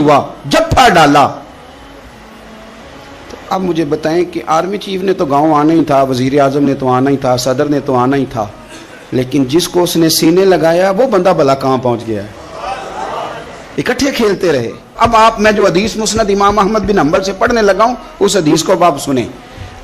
हुआ, जत्था डाला। तो अब मुझे बताएं कि आर्मी चीफ ने तो गांव आना ही था, वजीर आजम ने तो आना ही था, सदर ने तो आना ही था, लेकिन जिसको उसने सीने लगाया वो बंदा भला कहाँ पहुंच गया है। इकट्ठे खेलते रहे। अब मैं जो हदीस मुस्नद इमाम अहमद बिन हंबल से पढ़ने लगा हूं, उस हदीस को अब आप सुने।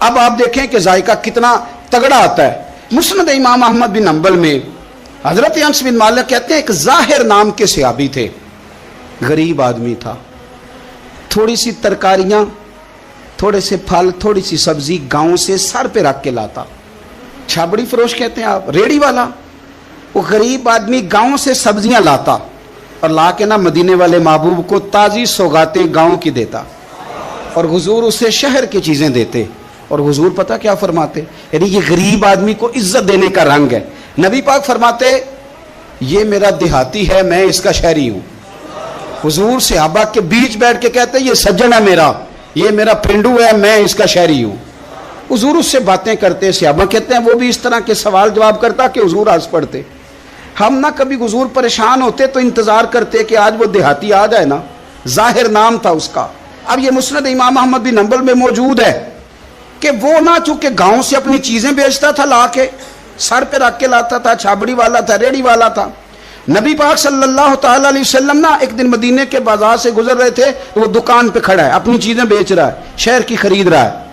अब आप देखें कि जायका कितना तगड़ा आता है। मुस्नद इमाम अहमद बिन हंबल में हजरत अनस बिन मालिक कहते हैं, एक जाहिर नाम के सहाबी थे, गरीब आदमी था, थोड़ी सी तरकारियां, थोड़े से फल, थोड़ी सी सब्जी गांव से सर पे रख के लाता। छाबड़ी फरोश कहते हैं आप, रेड़ी वाला। वो गरीब आदमी गांव से सब्जियां लाता और ला के ना मदीने वाले महबूब को ताजी सौगातें गांव की देता, और हुजूर उसे शहर की चीजें देते। और हुजूर पता क्या फरमाते, यानी ये गरीब आदमी को इज्जत देने का रंग है। नबी पाक फरमाते, ये मेरा देहाती है, मैं इसका शहरी हूं। हुजूर सहाबा के बीच बैठ के कहते, ये सज्जन है मेरा, ये मेरा पिंडू है, मैं इसका शहरी हूं। हुजूर उससे बातें करते। सहाबा कहते हैं वो भी इस तरह के सवाल जवाब करता कि हुजूर हंस पड़ते। हम ना कभी हुजूर परेशान होते तो इंतजार करते कि आज वो देहाती आ जाए ना, जाहिर नाम था उसका। अब ये मुस्नद इमाम अहमद बिन हंबल में मौजूद है कि वो ना चूंकि गांव से अपनी चीजें बेचता था, ला के सर पे रख के लाता था, छाबड़ी वाला था, रेड़ी वाला था। नबी पाक सल्लल्लाहु ताला अलैहि वसल्लम ना एक दिन मदीने के बाजार से गुजर रहे थे, तो वो दुकान पे खड़ा है, अपनी चीजें बेच रहा है, शहर की खरीद रहा है।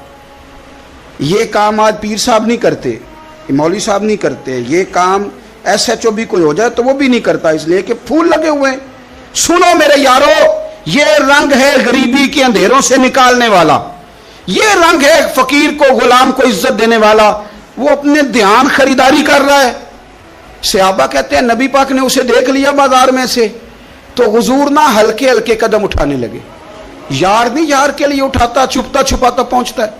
ये काम आज पीर साहब नहीं करते, मौलवी साहब नहीं करते, ये काम SHO भी कोई हो जाए तो वो भी नहीं करता, इसलिए कि फूल लगे हुए हैं। सुनो मेरे यारो, ये रंग है गरीबी के अंधेरों से निकालने वाला, ये रंग है फकीर को, गुलाम को इज्जत देने वाला। वो अपने ध्यान खरीदारी कर रहा है। सहाबा कहते हैं नबी पाक ने उसे देख लिया बाजार में से, तो हुजूर ना हल्के हल्के कदम उठाने लगे। यार नहीं यार के लिए उठाता, छुपता छुपाता पहुंचता है।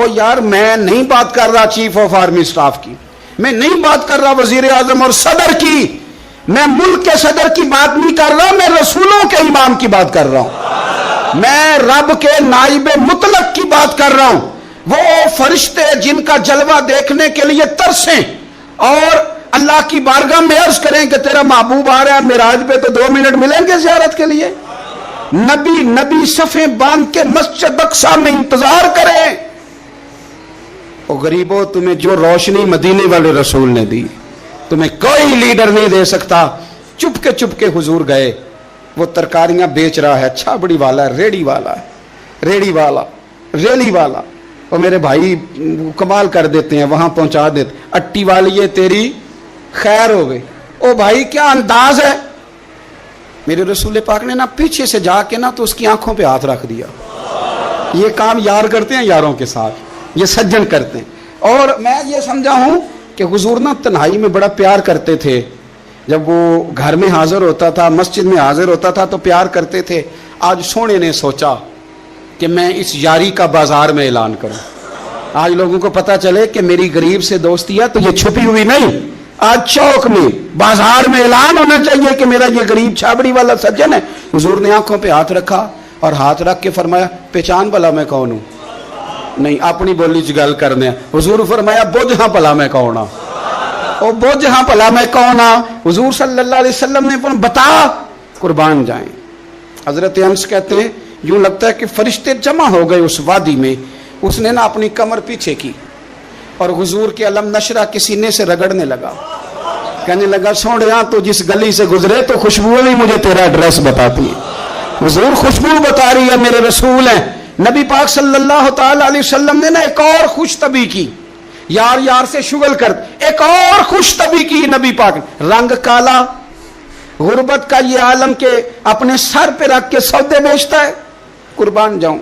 ओ यार, मैं नहीं बात कर रहा चीफ ऑफ आर्मी स्टाफ की, मैं नहीं बात कर रहा वजीर आजम और सदर की, मैं मुल्क के सदर की बात नहीं कर रहा, मैं रसूलों के इमाम की बात कर रहा हूं, मैं रब के नाइबे मुतलक की बात कर रहा हूं। वो फरिश्ते जिनका जलवा देखने के लिए तरसें और अल्लाह की बारगाह में अर्ज करें कि तेरा महबूब आ रहा है मेराज पे, तो 2 मिनट मिलेंगे जियारत के लिए। नबी सफे बांध के मस्जिद अक्सा में इंतजार करें। ओ गरीबों, तुम्हें जो रोशनी मदीने वाले रसूल ने दी, तुम्हें कोई लीडर नहीं दे सकता। चुपके हुजूर गए। वो तरकारियां बेच रहा है, छाबड़ी वाला है, रेड़ी वाला है, रेड़ी वाला, रेली वाला। और मेरे भाई कमाल कर देते हैं, वहां पहुंचा देते, अट्टी वाली ये तेरी खैर हो गई। ओ भाई क्या अंदाज है। मेरे रसूल पाक ने ना पीछे से जाके ना तो उसकी आंखों पे हाथ रख दिया। ये काम यार करते हैं, यारों के साथ ये सज्जन करते हैं। और मैं ये समझा हूं कि हुजूर ना तन्हाई में बड़ा प्यार करते थे। जब वो घर में हाजिर होता था, मस्जिद में हाजिर होता था, तो प्यार करते थे। आज सोने ने सोचा कि मैं इस यारी का बाजार में ऐलान करूं। आज लोगों को पता चले कि मेरी गरीब से दोस्ती है, तो ये छुपी हुई नहीं, आज चौक में बाजार में ऐलान होना चाहिए कि मेरा ये गरीब छाबड़ी वाला सज्जन है। हुजूर ने आंखों पे हाथ रखा और हाथ रख के फरमाया, पहचान भला मैं कौन हूं? नहीं, अपनी बोली च गल करने। हुजूर फरमाया, बुझ हां भला मैं कौन हां? ओ बुझ हां भला मैं कौन हां? हुजूर सल्लल्लाहु अलैहि वसल्लम ने बता, कुर्बान जाएं। हजरत अनस कहते हैं यूं लगता है कि फरिश्ते जमा हो गए उस वादी में। उसने ना अपनी कमर पीछे की और हुजूर के अलम नशरा के सीने से रगड़ने लगा। कहने लगा, सोहणिया तो जिस गली से गुजरे तो खुशबू भी मुझे तेरा एड्रेस बताती है। हुजूर खुशबू बता रही है, मेरे रसूल हैं। नबी पाक सल्लल्लाहु ताला अलैहि वसल्लम ने ना एक और खुशतबी की, यार यार से शुगल कर, एक और खुशतबी की नबी पाक। रंग काला, गुर्बत का ये आलम के अपने सर पे रख के सौदे बेचता है, कुर्बान जाऊं।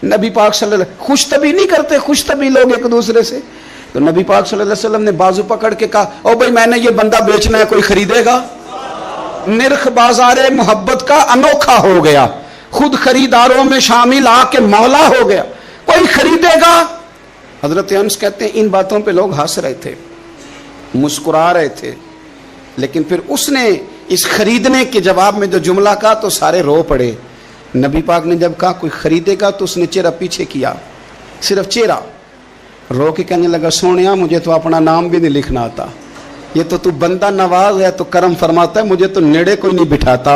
नबी पाक सल्लल्लाहु खुशतबी नहीं करते, खुशतबी लोग एक दूसरे से। तो नबी पाक सल्लल्लाहु अलैहि वसल्लम ने बाजू पकड़ के कहा, ओ भाई मैंने ये बंदा बेचना है, कोई खरीदेगा? निर्ख बाजारे मोहब्बत का अनोखा हो गया, खुद खरीदारों में शामिल आके मौला हो गया, कोई खरीदेगा? हजरत अनस कहते हैं इन बातों पे लोग हंस रहे थे, मुस्कुरा रहे थे, लेकिन फिर उसने इस खरीदने के जवाब में जो जुमला कहा तो सारे रो पड़े। नबी पाक ने जब कहा कोई खरीदेगा तो उसने चेहरा पीछे किया, सिर्फ चेहरा, रो के कहने लगा, सोनिया मुझे तो अपना नाम भी नहीं लिखना आता, ये तो तू बंदा नवाज है, तो करम फरमाता है, मुझे तो नेड़े कोई नहीं बिठाता,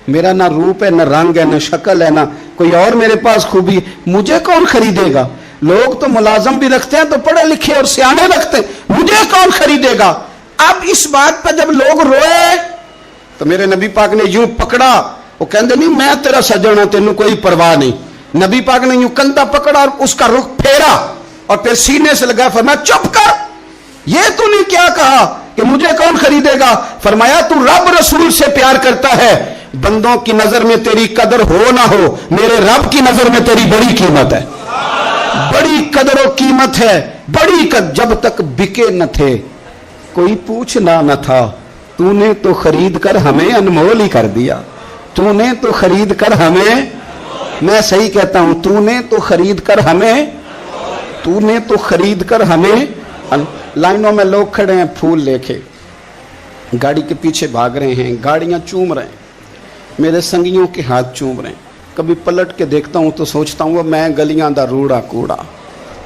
میرا نہ روپ ہے، نہ رنگ ہے، نہ شکل ہے، نہ کوئی اور میرے پاس خوبی ہے، مجھے کون خریدے گا؟ لوگ تو ملازم بھی رکھتے ہیں تو پڑھے لکھے اور سیانے رکھتے ہیں، مجھے کون خریدے گا؟ اب اس بات پہ جب لوگ روئے تو میرے نبی پاک نے یوں پکڑا، وہ کہندے نہیں میں تیرا سجن ہوں، تینوں کوئی پرواہ نہیں۔ نبی پاک نے یوں کندھا پکڑا اور اس کا رخ پھیرا اور پھر سینے سے لگا، فرمایا چپ کر، یہ تو نے کیا کہا کہ مجھے کون خریدے گا؟ فرمایا تو رب رسول سے پیار کرتا ہے، بندوں کی نظر میں تیری قدر ہو نہ ہو، میرے رب کی نظر میں تیری بڑی قیمت ہے، بڑی قدر و قیمت ہے، بڑی قدر۔ جب تک بکے نہ تھے کوئی پوچھنا نہ تھا، تو نے تو خرید کر ہمیں انمول ہی کر دیا، تو نے تو خرید کر ہمیں، میں صحیح کہتا ہوں، تو نے تو خرید کر ہمیں، تو نے تو خرید کر ہمیں۔ لائنوں میں لوگ کھڑے ہیں پھول لے کے، گاڑی کے پیچھے بھاگ رہے ہیں، گاڑیاں چوم رہے ہیں، میرے سنگیوں کے ہاتھ چوم رہے ہیں۔ کبھی پلٹ کے دیکھتا ہوں تو سوچتا ہوں میں گلیاں دا روڑا کوڑا،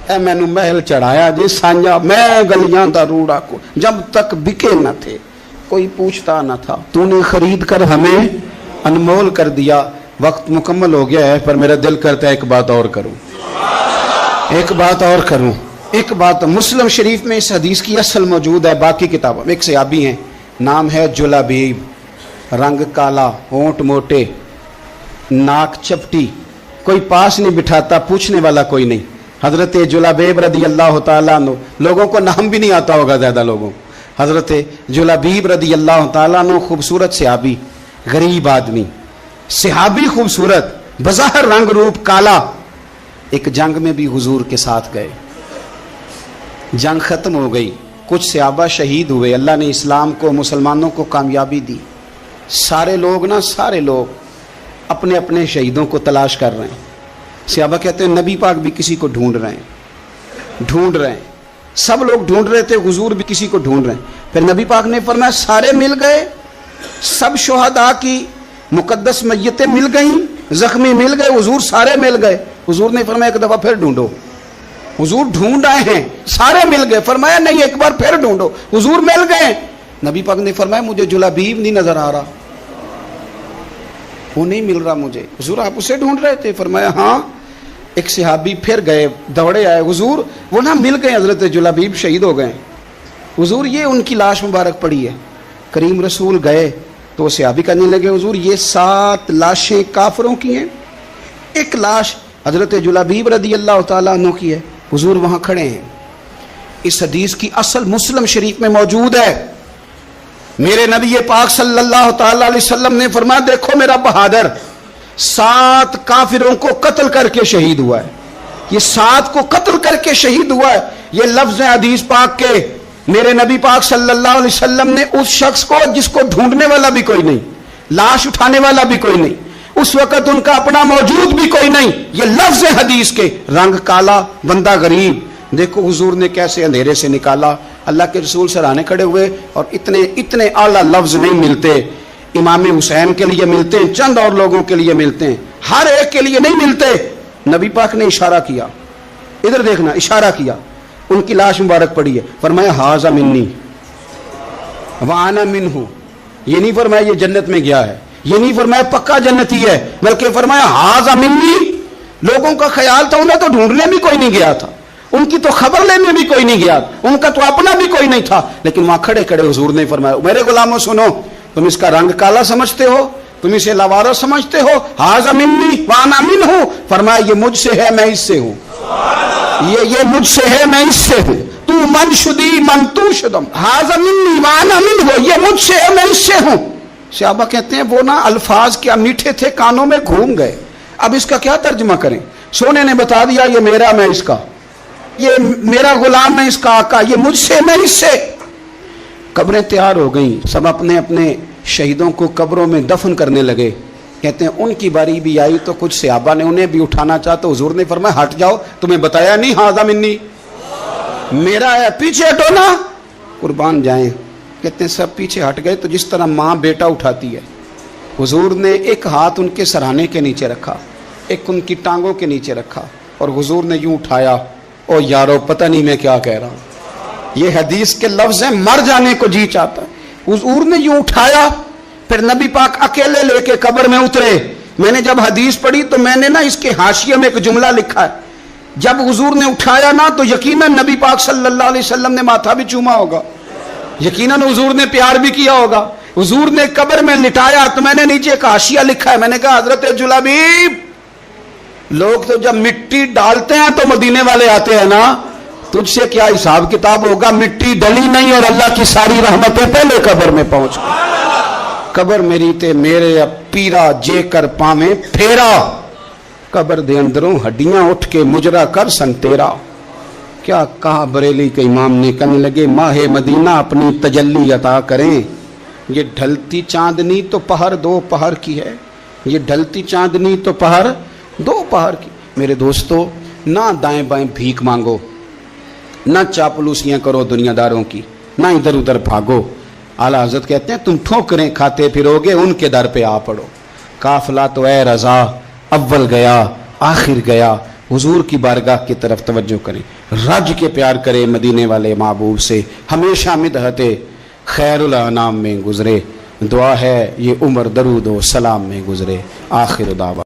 اے میں نے محل چڑھایا جی سانجا، میں گلیاں دا روڑا کوڑا۔ جب تک بکے نہ تھے کوئی پوچھتا نہ تھا، تو نے خرید کر ہمیں انمول کر دیا۔ وقت مکمل ہو گیا ہے پر میرا دل کرتا ہے ایک بات اور کروں، ایک بات اور کروں، ایک بات۔ مسلم شریف میں اس حدیث کی اصل موجود ہے، باقی کتابوں میں ایک صحابی ہیں، نام ہے جلابیب، رنگ کالا، ہونٹ موٹے، ناک چپٹی، کوئی پاس نہیں بٹھاتا، پوچھنے والا کوئی نہیں۔ حضرت جلابیب رضی اللہ تعالیٰ عنہ، لوگوں کو نام بھی نہیں آتا ہوگا زیادہ لوگوں، حضرت جلابیب رضی اللہ تعالیٰ عنہ خوبصورت صحابی، غریب آدمی، صحابی خوبصورت، بظاہر رنگ روپ کالا۔ ایک جنگ میں بھی حضور کے ساتھ گئے، جنگ ختم ہو گئی، کچھ صحابہ شہید ہوئے، اللہ نے اسلام کو، مسلمانوں کو کامیابی دی۔ سارے لوگ سارے لوگ اپنے اپنے شہیدوں کو تلاش کر رہے ہیں۔ صحابہ کہتے ہیں نبی پاک بھی کسی کو ڈھونڈ رہے ہیں، سب لوگ ڈھونڈ رہے تھے، حضور بھی کسی کو ڈھونڈ رہے ہیں۔ پھر نبی پاک نے فرمایا سارے مل گئے، سب شہداء کی مقدس میتیں مل گئیں، زخمی مل گئے، حضور سارے مل گئے۔ حضور نے فرمایا ایک دفعہ پھر ڈھونڈو، حضور ڈھونڈ آئے ہیں، سارے مل گئے، فرمایا نہیں ایک بار پھر ڈھونڈو، حضور مل گئے۔ نبی پاک نے فرمایا مجھے جلابیب نہیں نظر آ رہا، وہ نہیں مل رہا مجھے۔ حضور آپ اسے ڈھونڈ رہے تھے؟ فرمایا ہاں۔ ایک صحابی پھر گئے، دوڑے آئے، حضور وہ مل گئے، حضرت جلابیب شہید ہو گئے۔ حضور یہ ان کی لاش مبارک پڑی ہے۔ کریم رسول گئے تو صحابی کہنے لگے حضور یہ 7 لاشیں کافروں کی ہیں، ایک لاش حضرت جلابیب رضی اللہ تعالیٰ عنہ کی ہے۔ حضور وہاں کھڑے ہیں۔ اس حدیث کی اصل مسلم شریف میں موجود ہے۔ میرے نبی پاک صلی اللہ تعالی علیہ وسلم نے فرمایا دیکھو میرا بہادر 7 کافروں کو قتل کر کے شہید ہوا ہے، یہ 7 کو قتل کر کے شہید ہوا ہے۔ یہ لفظ ہیں حدیث پاک کے۔ میرے نبی پاک صلی اللہ علیہ وسلم نے اس شخص کو جس کو ڈھونڈنے والا بھی کوئی نہیں، لاش اٹھانے والا بھی کوئی نہیں، اس وقت ان کا اپنا موجود بھی کوئی نہیں، یہ لفظ حدیث کے، رنگ کالا، بندہ غریب، دیکھو حضور نے کیسے اندھیرے سے نکالا۔ اللہ کے رسول سرانے کھڑے ہوئے اور اتنے اعلیٰ لفظ نہیں ملتے، امام حسین کے لیے ملتے ہیں، چند اور لوگوں کے لیے ملتے ہیں، ہر ایک کے لیے نہیں ملتے۔ نبی پاک نے اشارہ کیا، ادھر دیکھنا، اشارہ کیا، ان کی لاش مبارک پڑی ہے، فرمایا ھذا منی وانا منہ، یہ نہیں فرمایا یہ جنت میں گیا ہے، یہ نہیں فرمایا پکا جنتی ہے، بلکہ فرمایا ھذا منی۔ لوگوں کا خیال تھا انہیں تو ڈھونڈنے بھی کوئی نہیں گیا تھا، ان کی تو خبر لینے بھی کوئی نہیں گیا، ان کا تو اپنا بھی کوئی نہیں تھا، لیکن وہاں کھڑے کھڑے حضور نے فرمایا میرے غلاموں سنو، تم اس کا رنگ کالا سمجھتے ہو، تم اسے لاوارث سمجھتے ہو، ھذا منی وانا منہ، فرمایا یہ مجھ سے ہے میں اس سے ہوں، یہ مجھ سے ہے میں اس سے ہوں، تو من شدی من تو شدم، ھذا منی وانا منہ، یہ مجھ سے ہے میں اس سے ہوں۔ صحابہ کہتے ہیں وہ الفاظ کیا میٹھے تھے، کانوں میں گھوم گئے، اب اس کا کیا ترجمہ کریں؟ سونے نے بتا دیا یہ میرا میں اس کا، یہ میرا غلام میں اس کا آقا، یہ مجھ سے میں اس سے۔ قبریں تیار ہو گئیں، سب اپنے اپنے شہیدوں کو قبروں میں دفن کرنے لگے۔ کہتے ہیں ان کی باری بھی آئی تو کچھ صحابہ نے انہیں بھی اٹھانا چاہا تو حضور نے فرمایا ہٹ جاؤ، تمہیں بتایا نہیں ھذا منی، میرا ہے، پیچھے ہٹو نا، قربان جائیں۔ کہتے ہیں سب پیچھے ہٹ گئے تو جس طرح ماں بیٹا اٹھاتی ہے، حضور نے ایک ہاتھ ان کے سرہانے کے نیچے رکھا، ایک ان کی ٹانگوں کے نیچے رکھا، اور حضور نے یوں اٹھایا، او یارو پتہ نہیں میں کیا کہہ رہا ہوں، یہ حدیث کے لفظ ہیں، مر جانے کو جی چاہتا ہے۔ حضور نے یوں اٹھایا، फिर नबी पाक अकेले लेके कब्र में उतरे। मैंने जब हदीस पढ़ी तो मैंने ना इसके हाशिये में एक जुमला लिखा है, जब हुजूर ने उठाया ना तो यकीनन नबी पाक सल्लल्लाहु अलैहि वसल्लम ने माथा भी चूमा होगा, यकीनन हुजूर ने प्यार भी किया होगा। हुजूर ने कब्र में लिटाया तो मैंने नीचे एक हाशिया लिखा है, मैंने कहा हजरत जुलाबीब, लोग तो जब मिट्टी डालते हैं तो मदीने वाले आते हैं ना, तुझसे क्या हिसाब किताब होगा? मिट्टी डली नहीं और अल्लाह की सारी रहमतें पहले कब्र में पहुंच गई। कब्र मेरी ते मेरे अब पीरा जेकर पावे फेरा, कब्र दे अंदरों हड्डियां उठ के मुजरा कर सन तेरा। क्या कहा बरेली के इमाम ने, कहने लगे माहे मदीना अपनी तजल्ली अता करें। ये ढलती चांदनी तो पहर दो पहर की है, ये ढलती चांदनी तो पहर दो पहर की। मेरे दोस्तों, ना दाएं बाएं भीख मांगो, ना चापलूसियां करो दुनियादारों की, ना इधर उधर भागो। आला हजरत कहते हैं तुम ठोकरें खाते फिरोगे, उनके दर पे आ पड़ो। काफिला तो ए रजा अव्वल गया आखिर गया, हुजूर की बारगाह की तरफ तवज्जो करें, रज के प्यार करें मदीने वाले महबूब से, हमेशा मिदहते खैरुल अनाम में गुजरे। दुआ है ये उम्र दरूद व सलाम में गुजरे। आखिर दावा।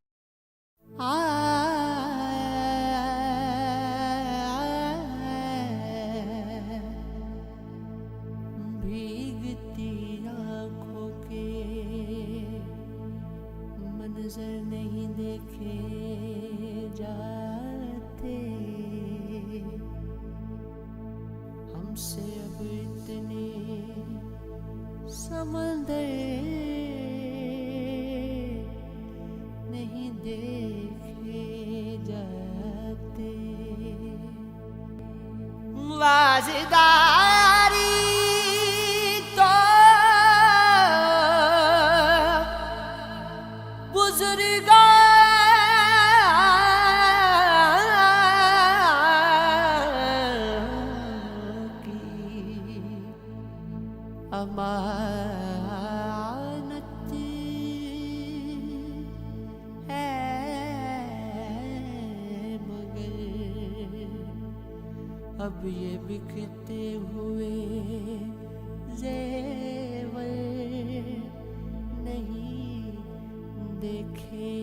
मंजर नहीं देखे जाते, हमसे अब इतने समंदर नहीं देखे जाते। वाज़दारी तो बुजुर्गा की अमानत है, मगर अब ये बिकते हुए जेवर नहीं देखे